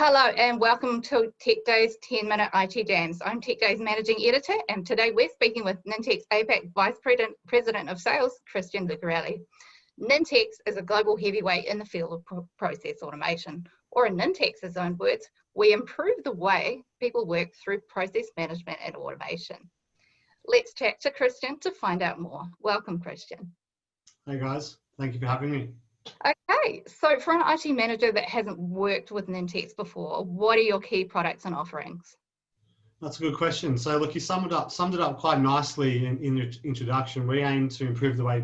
Hello and welcome to Tech Day's 10-minute IT Jams. I'm Tech Day's Managing Editor, and today we're speaking with Nintex APAC Vice President of Sales, Christian Lucarelli. Nintex is a global heavyweight in the field of process automation, or in Nintex's own words, we improve the way people work through process management and automation. Let's chat to Christian to find out more. Welcome, Christian. Hey guys, thank you for having me. Okay, so for an IT manager that hasn't worked with Nintex before, what are your key products and offerings? That's a good question. So look, you summed it up quite nicely in your introduction. We aim to improve the way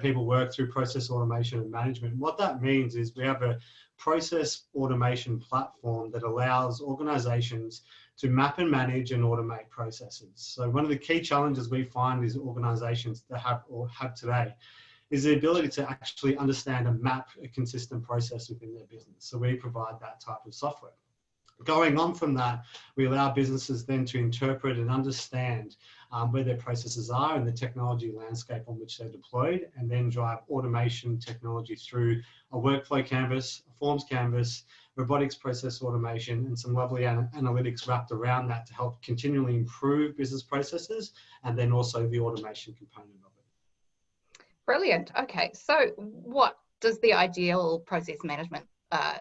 people work through process automation and management. What that means is we have a process automation platform that allows organizations to map and manage and automate processes. So one of the key challenges we find is organizations that have today is the ability to actually understand and map a consistent process within their business. So we provide that type of software. Going on from that, we allow businesses then to interpret and understand where their processes are and the technology landscape on which they're deployed, and then drive automation technology through a workflow canvas, a forms canvas, robotics process automation, and some lovely analytics wrapped around that to help continually improve business processes, and then also the automation component of it. Brilliant. Okay, so what does the ideal process management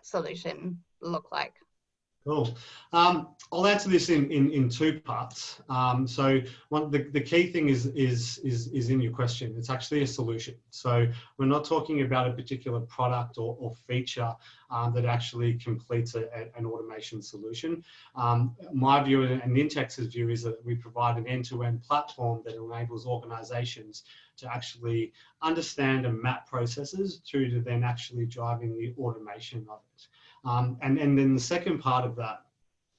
solution look like? Cool. I'll answer this in two parts. So the key thing is in your question. It's actually a solution. So we're not talking about a particular product or feature that actually completes an automation solution. My view and Nintex's view is that we provide an end-to-end platform that enables organizations to actually understand and map processes through to then actually driving the automation of it. And then the second part of that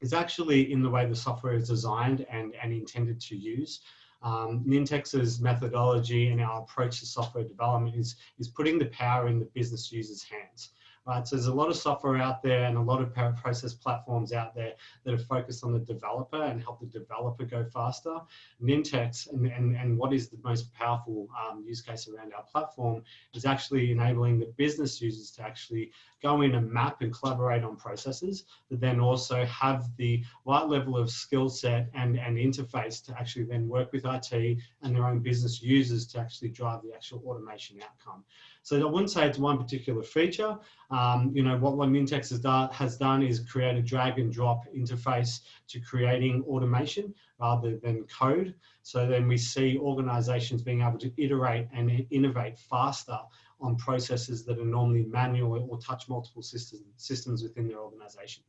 is actually in the way the software is designed and intended to use. Nintex's methodology and our approach to software development is putting the power in the business user's hands. Right, so there's a lot of software out there and a lot of process platforms out there that are focused on the developer and help the developer go faster. Nintex and what is the most powerful use case around our platform is actually enabling the business users to actually go in and map and collaborate on processes, but then also have the right level of skill set and interface to actually then work with IT and their own business users to actually drive the actual automation outcome. So I wouldn't say it's one particular feature. What Nintex has done is create a drag and drop interface to creating automation rather than code. So then we see organizations being able to iterate and innovate faster on processes that are normally manual or touch multiple systems within their organization.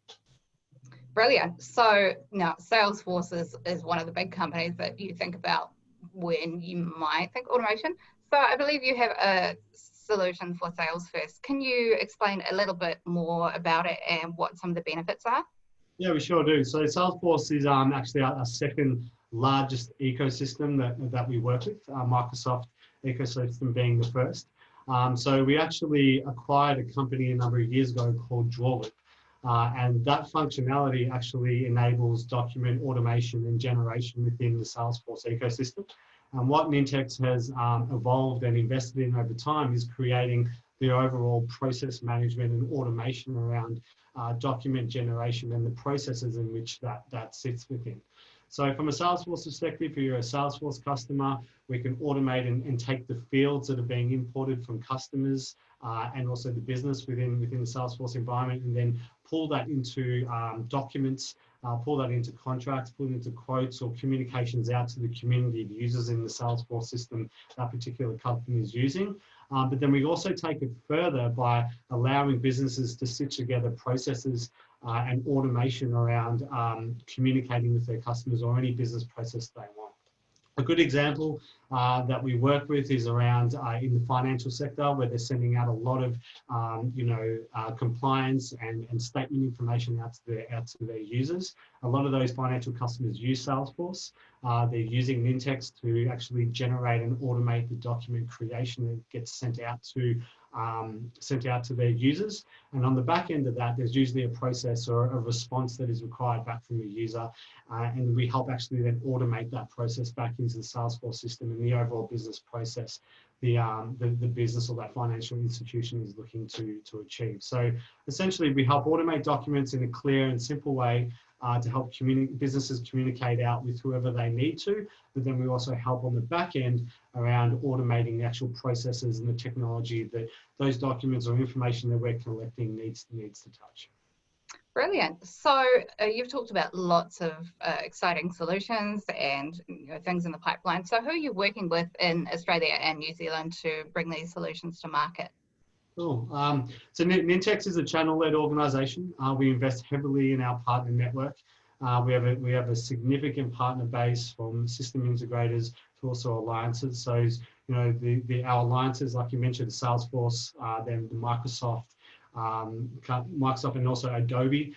Brilliant. So now Salesforce is one of the big companies that you think about when you might think automation. So I believe you have a solution for Salesforce. Can you explain a little bit more about it and what some of the benefits are? Yeah, we sure do. So Salesforce is actually our second largest ecosystem that we work with, Microsoft ecosystem being the first. So we actually acquired a company a number of years ago called Drawlet. And that functionality actually enables document automation and generation within the Salesforce ecosystem. And what Nintex has evolved and invested in over time is creating the overall process management and automation around document generation and the processes in which that sits within. So from a Salesforce perspective, if you're a Salesforce customer, we can automate and take the fields that are being imported from customers and also the business within the Salesforce environment, and then pull that into documents, pull that into contracts, pull it into quotes or communications out to the community of users in the Salesforce system that particular company is using. But then we also take it further by allowing businesses to stitch together processes and automation around communicating with their customers or any business process they want. A good example that we work with is around in the financial sector, where they're sending out a lot of compliance and statement information out to their users. A lot of those financial customers use Salesforce. They're using Nintex to actually generate and automate the document creation that gets sent out to their users. And on the back end of that, there's usually a process or a response that is required back from the user. And we help actually then automate that process back into the Salesforce system and the overall business process the business or that financial institution is looking to achieve. So essentially, we help automate documents in a clear and simple way to help businesses communicate out with whoever they need to, but then we also help on the back end around automating the actual processes and the technology that those documents or information that we're collecting needs to touch. Brilliant. So you've talked about lots of exciting solutions and things in the pipeline. So who are you working with in Australia and New Zealand to bring these solutions to market? Cool. So Nintex is a channel-led organisation. We invest heavily in our partner network. We have a significant partner base from system integrators to also alliances. So our alliances, like you mentioned, Salesforce, then the Microsoft and also Adobe.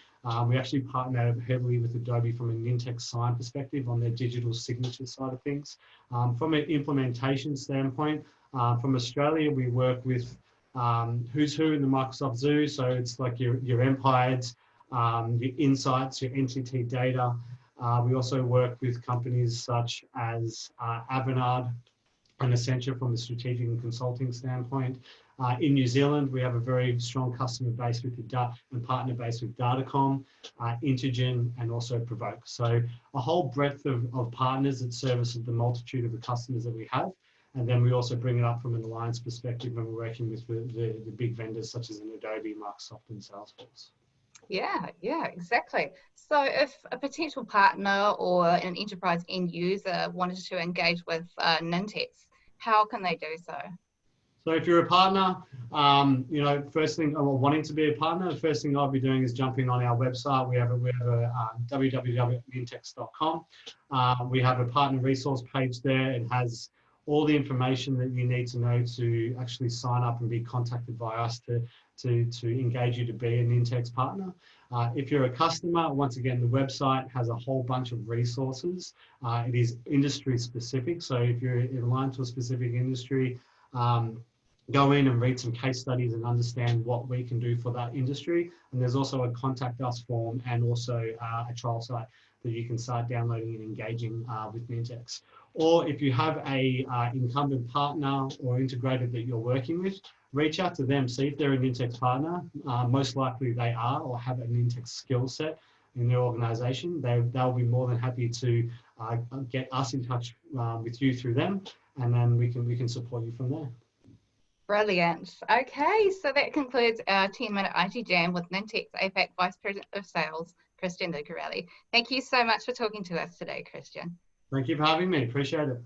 We actually partner heavily with Adobe from a Nintex sign perspective on their digital signature side of things. From an implementation standpoint, from Australia, we work with who's who in the Microsoft Zoo. So it's like your Empires, your Insights, your NTT Data. We also work with companies such as Avanade and Accenture from the strategic and consulting standpoint. In New Zealand, we have a very strong customer base with and partner base with Datacom, Intergen, and also Provoke. So a whole breadth of partners that service the multitude of the customers that we have. And then we also bring it up from an alliance perspective when we're working with the big vendors such as an Adobe, Microsoft, and Salesforce. Yeah, exactly. So if a potential partner or an enterprise end user wanted to engage with Nintex, how can they do so? So if you're a partner, first thing, or wanting to be a partner, the first thing I'll be doing is jumping on our website. We have a www.nintex.com. We have a partner resource page there. It has all the information that you need to know to actually sign up and be contacted by us to engage you to be a Nintex partner. If you're a customer, once again, the website has a whole bunch of resources. It is industry specific. So if you're aligned to a specific industry, go in and read some case studies and understand what we can do for that industry. And there's also a contact us form and also a trial site that you can start downloading and engaging with Nintex. Or if you have a incumbent partner or integrator that you're working with, reach out to them, see if they're a Nintex partner. Most likely they are or have a Nintex skill set in their organization. They'll be more than happy to get us in touch with you through them, and then we can support you from there. Brilliant. Okay, so that concludes our 10-minute IT Jam with Nintex APAC Vice President of Sales, Christian Lucarelli. Thank you so much for talking to us today, Christian. Thank you for having me. Appreciate it.